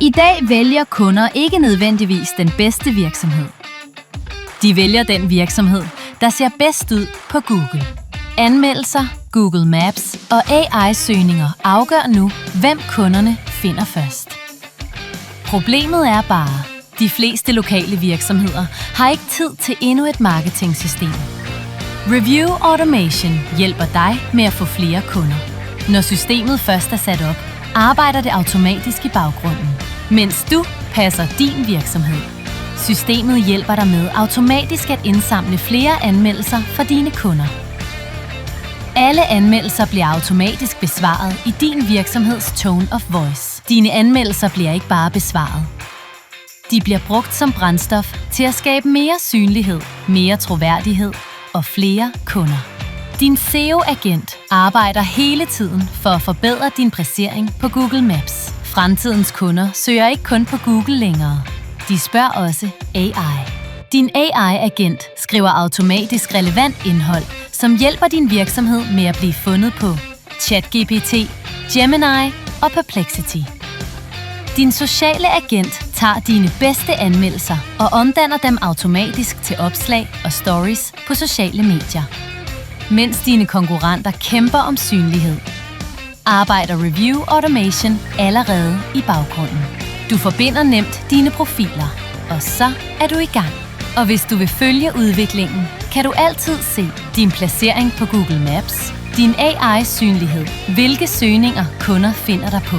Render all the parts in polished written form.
I dag vælger kunder ikke nødvendigvis den bedste virksomhed. De vælger den virksomhed, der ser bedst ud på Google. Anmeldelser, Google Maps og AI-søgninger afgør nu, hvem kunderne finder først. Problemet er bare, de fleste lokale virksomheder har ikke tid til endnu et marketingsystem. Review Automation hjælper dig med at få flere kunder. Når systemet først er sat op, arbejder det automatisk i baggrunden, mens du passer din virksomhed. Systemet hjælper dig med automatisk at indsamle flere anmeldelser for dine kunder. Alle anmeldelser bliver automatisk besvaret i din virksomheds tone of voice. Dine anmeldelser bliver ikke bare besvaret. De bliver brugt som brændstof til at skabe mere synlighed, mere troværdighed og flere kunder. Din SEO-agent arbejder hele tiden for at forbedre din placering på Google Maps. Fremtidens kunder søger ikke kun på Google længere. De spørger også AI. Din AI-agent skriver automatisk relevant indhold, som hjælper din virksomhed med at blive fundet på ChatGPT, Gemini og Perplexity. Din sociale agent tager dine bedste anmeldelser og omdanner dem automatisk til opslag og stories på sociale medier. Mens dine konkurrenter kæmper om synlighed, arbejder Review Automation allerede i baggrunden. Du forbinder nemt dine profiler, og så er du i gang. Og hvis du vil følge udviklingen, kan du altid se din placering på Google Maps, din AI-synlighed, hvilke søgninger kunder finder dig på.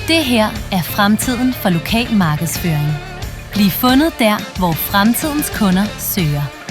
Det her er fremtiden for lokal markedsføring. Bliv fundet der, hvor fremtidens kunder søger.